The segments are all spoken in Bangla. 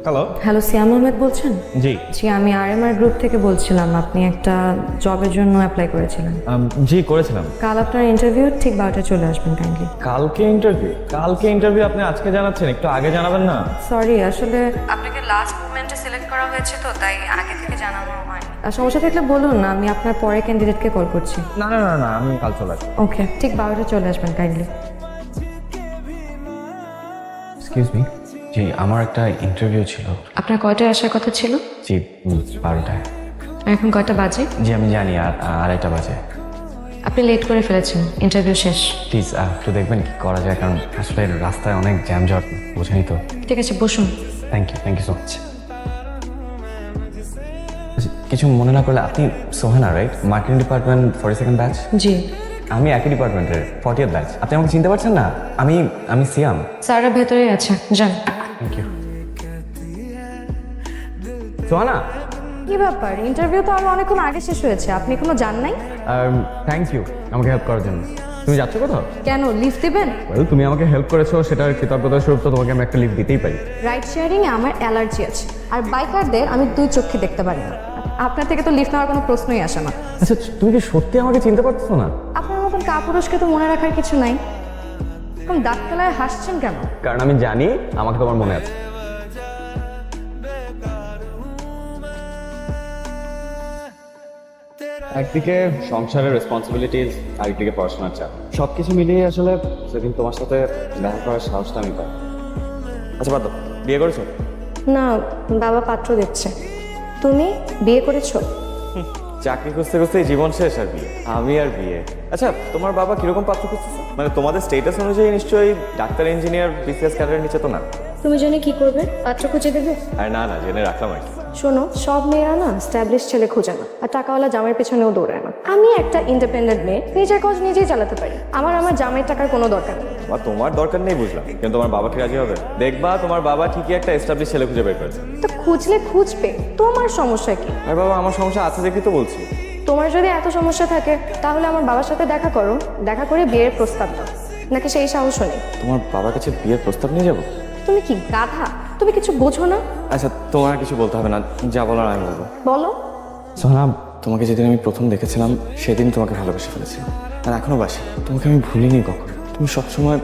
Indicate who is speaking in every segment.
Speaker 1: হ্যালো।
Speaker 2: হ্যালো, সিয়াম আহমেদ বলছেন?
Speaker 1: জি
Speaker 2: জি, আমি আরএমআর গ্রুপ থেকে বলছিলাম। আপনি একটা জবের জন্য অ্যাপ্লাই করেছিলেন।
Speaker 1: জি করেছিলাম।
Speaker 2: কাল আপনার ইন্টারভিউ, ঠিক 12টায় চলে আসবেন কাইন্ডলি।
Speaker 1: কালকে ইন্টারভিউ আপনি আজকে জানাচ্ছেন, একটু আগে জানাবেন না?
Speaker 2: সরি, আসলে আপনাকে লাস্ট মোমেন্টে সিলেক্ট করা হয়েছে তো, তাই আগে থেকে জানানো হয়নি। আর সমস্যা থাকলে বলুন না, আমি আপনার পরে ক্যান্ডিডেটকে কল করছি।
Speaker 1: না না না না, আমি কাল চলে আসবো।
Speaker 2: ওকে, ঠিক 12টায় চলে আসবেন কাইন্ডলি।
Speaker 3: এক্সকিউজ মি, জি আমার একটা ইন্টারভিউ ছিল।
Speaker 2: আপনার কয়টায় আসার কথা ছিল?
Speaker 3: জি 12টায়।
Speaker 2: আর এখন কয়টা বাজে?
Speaker 3: জি আমি জানি, আর আড়াইটা বাজে।
Speaker 2: আপনি লেট করে ফেলেছেন, ইন্টারভিউ শেষ।
Speaker 3: প্লিজ একটু দেখবেন কি করা যায়, কারণ আসলে রাস্তায় অনেক জ্যাম জট, বোঝেনি তো।
Speaker 2: ঠিক আছে, বসুন।
Speaker 3: Thank you so much. কিছু মনে না করলে, আপনি Sohana right? Marketing department 42nd batch.
Speaker 2: জি।
Speaker 3: আমি একই ডিপার্টমেন্টের 40th ব্যাচ। আপনি আমাকে চিনতে পারছেন না? আমি সিয়াম।
Speaker 2: স্যাররা ভেতরেই আছে, যান।
Speaker 3: Thank you. সোহানা।
Speaker 2: কি ব্যাপার, ইন্টারভিউ তো আমার অনেকক্ষণ আগে শেষ হয়েছে, আপনি কোনো জান নাই?
Speaker 3: থ্যাংক ইউ আমাকে হেল্প করার জন্য। তুমি যাচ্ছ কোথাও?
Speaker 2: কেন, লিফট দিবেন?
Speaker 3: তুমি আমাকে হেল্প করেছো, সেটার কৃতজ্ঞতা স্বরূপ তো তোমাকে আমি একটা লিফট দিতেই পারি।
Speaker 2: রাইড শেয়ারিং এ আমার অ্যালার্জি আছে, আর বাইকারদের আমি দুই চোখে দেখতে পারি না। আপনার থেকে তো লিফট নেওয়ার কোনো প্রশ্নই আসে না।
Speaker 3: আচ্ছা তুমি কি সত্যি আমাকে চিনতে পারছো না?
Speaker 2: আপনার মতন কাপুরুষকে তো মনে রাখার কিছু নাই। এরকম দাঁত খেলায় হাসছেন কেন?
Speaker 3: কারণ আমি জানি আমাকে তোমার মনে আছে। একদিকে সংসারের রেসপন্সিবিলিটিস, আরেকদিকে পড়াশোনার চাপ, সবকিছু মিলিয়ে আসলে সেদিন তোমার সাথে দেখা করার সাহসটা আমি পাই। আচ্ছা বাদ দাও, বিয়ে করেছো?
Speaker 2: না, বাবা পাত্র দেখছে। তুমি বিয়ে করেছো?
Speaker 1: চাকরি খুঁজতে খুঁজতে জীবন শেষ, আর বিয়ে? আমি আর বিয়ে? আচ্ছা তোমার বাবা কিরকম পাত্র খুঁজতেছে? মানে তোমাদের স্টেটাস অনুযায়ী নিশ্চয়ই ডাক্তার, ইঞ্জিনিয়ার, বিসিএস ক্যাডারের নিচে তো না?
Speaker 2: তুমি জেনে কি করবে? পাত্র খুঁজে দেবে?
Speaker 1: আর না না, জেনে রাখলাম আর কি।
Speaker 2: শোনো, সব মেয়েরা না স্ট্যাবলিশ ছেলে খোঁজে না, আর টাকাওয়ালা জামাইয়ের পেছনেও দৌড়ায় না। আমি একটা ইন্ডিপেন্ডেন্ট মেয়ে, নিজের কাজ নিজেই চালাতে পারি। আমার জামাইয়ের টাকার কোনো দরকার নেই।
Speaker 1: বা তোমার দরকার নেই বুঝলাম, কিন্তু তোমার বাবা কি রাজি হবে? দেখবা তোমার বাবা ঠিকই একটা এস্টাবলিশ ছেলে খুঁজে বের করেছে।
Speaker 2: তো খুঁজলে খুঁজবে, তোমার সমস্যা কি?
Speaker 1: আর বাবা আমার সমস্যা আছে দেখি তো বলছি।
Speaker 2: তোমার যদি এত সমস্যা থাকে, তাহলে আমার বাবার সাথে দেখা করো, দেখা করে বিয়ের প্রস্তাব দাও। নাকি সেই সাহসও নেই?
Speaker 1: তোমার বাবার কাছে বিয়ের প্রস্তাব নিয়ে যাবো?
Speaker 2: তুমি কি গাধা? তুমি কিছু বোঝো না?
Speaker 1: আচ্ছা তোমার আর কিছু বলতে হবে না, যা বলার আমি বলবো।
Speaker 2: বলো।
Speaker 3: সোহানা, তোমাকে যেদিন আমি প্রথম দেখেছিলাম সেদিন তোমাকে ভালোবেসে ফেলেছিলাম, আর এখনো বাসি। তোমাকে আমি ভুলিনি কখনো। তুমি সবসময়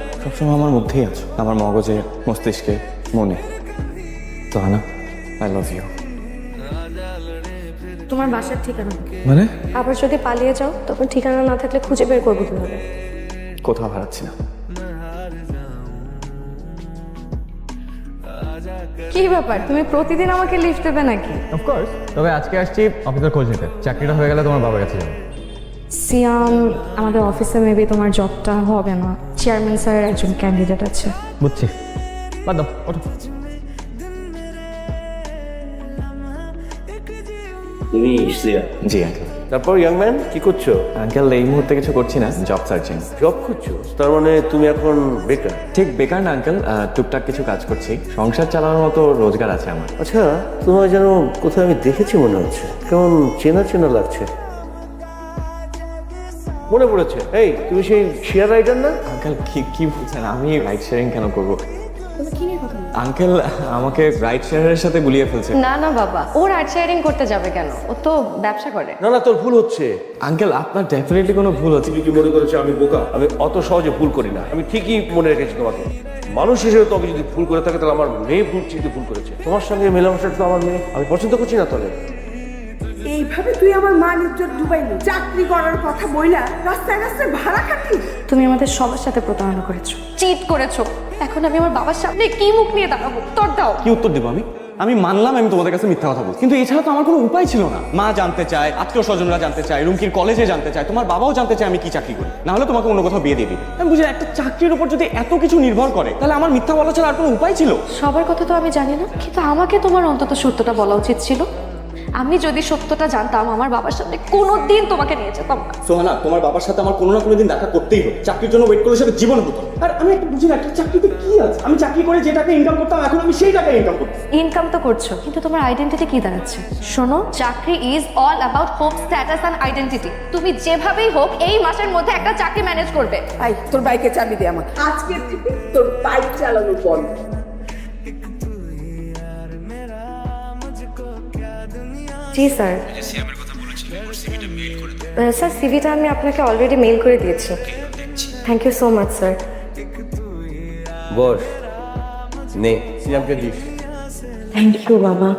Speaker 3: আমার মধ্যেই আছো, আমার মগজে, মস্তিষ্কে, মনে। Sohana, I love you.
Speaker 2: তোমার বাসার ঠিকানা?
Speaker 3: মানে?
Speaker 2: আবার যদি পালিয়ে যাও, তখন ঠিকানা না থাকলে খুঁজে বের করবো কিভাবে?
Speaker 3: কোথাও হারাচ্ছি না।
Speaker 2: কি ব্যাপার, তুমি প্রতিদিন আমাকে লিফট দেবে নাকি?
Speaker 3: অফকোর্স, তবে আজকে আসছি অফিসের খোঁজ নিতে। চাকরিটা হয়ে গেলে তোমার বাবার কাছে যাবো।
Speaker 2: সিয়াম, আমাদের অফিসে মেবি তোমার জবটা হবে না। চেয়ারম্যান স্যারের একজন ক্যান্ডিডেট আছে।
Speaker 3: বুঝছি, বাদ দাও, ওঠো।
Speaker 4: তুমি শ্রেয়া?
Speaker 3: জি আঙ্কেল।
Speaker 4: তারপর ইয়াং ম্যান কি করছো?
Speaker 3: আঙ্কেল এই মুহূর্তে কিছু করছি না, জব সার্চিং।
Speaker 4: জব করছো? তার মানে তুমি এখন বেকার?
Speaker 3: ঠিক বেকার না আঙ্কেল, টুকটাক কিছু কাজ করছি। সংসার চালানোর মতো রোজগার আছে আমার।
Speaker 4: আচ্ছা, তোমার যেন কোথাও আমি দেখেছি মনে হচ্ছে, কেমন চেনা চেনা লাগছে। মনে পড়েছে, এই তুমি সেই শেয়ার রাইডার না?
Speaker 3: আঙ্কেল কি বলছেন? আমি রাইড শেয়ারিং কেন করবো?
Speaker 2: তুমি কি নিয়ে কথা বলছো?
Speaker 3: আঙ্কেল আমাকে রাইড শেয়ারের সাথে গুলিয়ে ফেলছে।
Speaker 2: না না বাবা, ও রাইড শেয়ারিং করতে যাবে কেন? ও তো ব্যবসা করে।
Speaker 4: না না, তোর ভুল হচ্ছে।
Speaker 3: আঙ্কেল আপনার ডেফিনেটলি কোনো ভুল হচ্ছে।
Speaker 4: তুমি কি মনে করেছো আমি বোকা? আমি অত সহজে ভুল করি না। আমি ঠিকই মনে রেখেছি তোমাকে। মানুষ হিসেবে তবে যদি ভুল করে থাকে, তাহলে আমার মেয়ে ভুল চিন্তে ভুল করেছে। তোমার সঙ্গে মেলামেশাটা তো আমার মেয়ে আমি পছন্দ করছি না। তাহলে
Speaker 5: এইভাবে তুই আমার মান ইজ্জত ডুবাইলি। চাকরি করার কথা বইলা রাস্তায় রাস্তায় ভাড়া খাটিস।
Speaker 2: তুমি আমাদের সবার সাথে প্রতারণা করেছো, চিট করেছো। এখন আমি আমার বাবার সামনে কি মুখ নিয়ে দাঁড়াবো? তোর দাও।
Speaker 3: কি উত্তর দেবো আমি? আমি মানলাম আমি তোমাদের কাছে মিথ্যা কথা বলছি, কিন্তু এছাড়া তো আমার কোনো উপায় ছিল না। মা জানতে চায়, আত্মীয় স্বজনরা জানতে চায়, রুমকির কলেজে জানতে চায়, তোমার বাবাও জানতে চায় আমি কি চাকরি করি। না হলে তোমাকে অন্য কোথাও বিয়ে দিয়ে দিবে। আমি বুঝি একটা চাকরির উপর যদি এত কিছু নির্ভর করে, তাহলে আমার মিথ্যা বলা ছাড়া আর কোনো উপায় ছিল?
Speaker 2: সবার কথা তো আমি জানি না, কিন্তু আমাকে তোমার অন্তত সত্যটা বলা উচিত ছিল। আমি যদি সত্যটা জানতাম, আমার বাবার সামনে কোনোদিন তোমাকে নিয়ে যেতাম না।
Speaker 3: সোহানা, তোমার বাবার সাথে আমার কোনো না কোনো দিন দেখা করতেই হবে। চাকরির জন্য ওয়েট করলে সেটা জীবন হতো। আর আমি একটা বুঝি না, একটা চাকরিতে কি আছে? আমি চাকরি করে যে টাকা ইনকাম করতাম, এখন আমি সেই টাকা ইনকাম করছি।
Speaker 2: ইনকাম তো করছো, কিন্তু তোমার আইডেন্টিটি কি দাঁড়াচ্ছে? শোনো, চাকরি is all about hope, status and identity. তুমি যেভাবেই হোক এই মাসের মধ্যে একটা চাকরি ম্যানেজ করবে।
Speaker 5: আই, তোর বাইকে চাবি দে আমাকে। আজকে থেকে তোর বাইক চালানো বন্ধ।
Speaker 2: জি স্যার। স্যার সিভিটা আমি আপনাকে অলরেডি মেইল করে দিয়েছি। Thank you so much sir.
Speaker 4: বস নে সিয়ামকে দিস।
Speaker 2: থ্যাংক ইউ বাবা।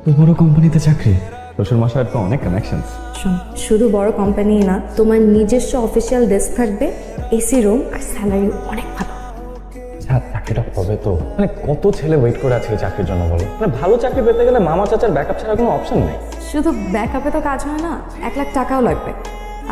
Speaker 3: তো বড় কোম্পানিতে চাকরি, শ্বশুর মশাইয়ের তো অনেক কানেকশনস।
Speaker 2: শোন, শুধু বড় কোম্পানি না, তোমার নিজস্ব অফিসিয়াল ডেস্ক থাকবে, এসি রুম, আর স্যালারি অনেক ভালো।
Speaker 3: চাকরিটা হবে তো? মানে কত ছেলে ওয়েট করে আছে এই চাকরির জন্য বলো? মানে ভালো চাকরি পেতে গেলে মামা চাচার ব্যাকআপ ছাড়া কোনো অপশন নেই।
Speaker 2: শুধু ব্যাকআপে তো কাজ হয় না, 1 লাখ টাকাও লাগবে।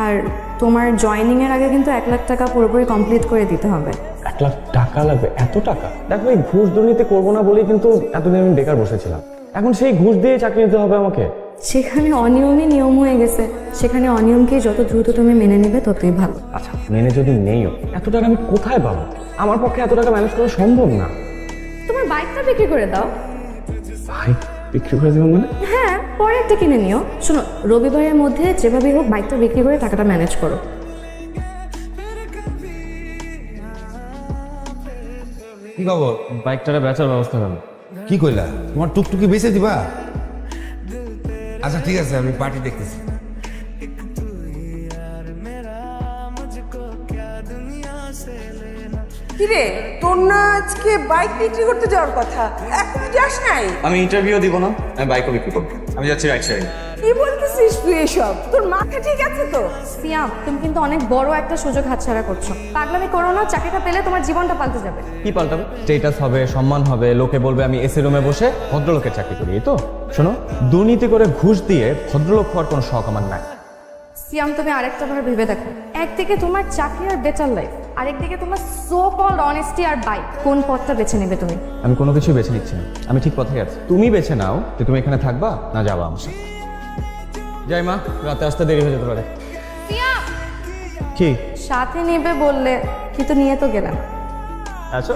Speaker 2: আর তোমার জয়েনিং এর আগে কিন্তু 1 লাখ টাকা পুরোপুরি কমপ্লিট করে দিতে হবে।
Speaker 3: 1 লাখ টাকা লাগবে? এত টাকা? দেখো, এই ঘুষ দুর্নীতি করবো না বলেই কিন্তু এতদিন আমি বেকার বসেছিলাম। এখন সেই ঘুষ দিয়ে চাকরি নিতে হবে আমাকে?
Speaker 2: সেখানে অনিয়মই নিয়ম হয়ে গেছে, সেখানে অনিয়মকে যত দ্রুত তুমি মেনে নেবে ততই ভালো।
Speaker 3: আচ্ছা, মেনে যদি নেইও, এত টাকা আমি কোথায় পাবো? আমার পক্ষে এত টাকা ম্যানেজ করা সম্ভব না।
Speaker 2: তোমার বাইকটা বিক্রি করে দাও।
Speaker 3: ভাই, বিক্রি করে দেবো মানে?
Speaker 2: হ্যাঁ, পরে একটা কিনে নিও। শোনো, রবিবারের মধ্যে যেভাবেই হোক বাইকটা বিক্রি করে টাকাটা ম্যানেজ করো।
Speaker 6: কি খবর?
Speaker 3: বাইকটারে বেচার ব্যবস্থা করো।
Speaker 6: কি কইলা? তোমার টুকটুকি বেঁচে দিবা? আচ্ছা ঠিক আছে, আমি পার্টি দেখতেছি।
Speaker 5: কিরে, তোর না আজকে বাইক বিক্রি করতে যাওয়ার কথা, এখনো যাস নাই?
Speaker 3: আমি ইন্টারভিউ দিব না, আমি বাইকও বিক্রি করবো। আমি যাচ্ছি রাইট সাইড।
Speaker 5: কি বলতেছিস তুই এসব? তোর মাথা ঠিক আছে তো?
Speaker 2: সিয়াম, তুমি কিন্তু অনেক বড় একটা সুযোগ হাতছাড়া করছো। পাগলামি করো না, চাকরিটা পেলে তোমার জীবনটা পাল্টে যাবে।
Speaker 3: কি পাল্টাবে? স্টেটাস হবে, সম্মান হবে, লোকে বলবে আমি এসি রুমে বসে ভদ্রলোকের চাকরি করি। এই তো শোনো, দুর্নীতি করে ঘুষ দিয়ে ভদ্রলোক হওয়ার কোনো শখ আমার নাই।
Speaker 2: সিয়াম, তুমি আরেকটা বার ভেবে দেখো। একদিকে তোমার চাকরি আর বেটার লাইফ, আরেকদিকে তোমার সো কল্ড অনেস্টি আর বাইক। কোন পথটা বেছে নেবে তুমি?
Speaker 3: আমি কোনো কিছু বেছে নিচ্ছি না, আমি ঠিক পথে আছি। তুমি বেছে নাও যে তুমি এখানে থাকবা না যাবা আমার সাথে। যাই মা, রাতে আসতে দেরি হয়ে যেতে পারে।
Speaker 2: সিয়াম,
Speaker 3: কি?
Speaker 2: সাথে নেবে বললে, কিন্তু নিয়ে তো গেলাম।
Speaker 3: আচ্ছা,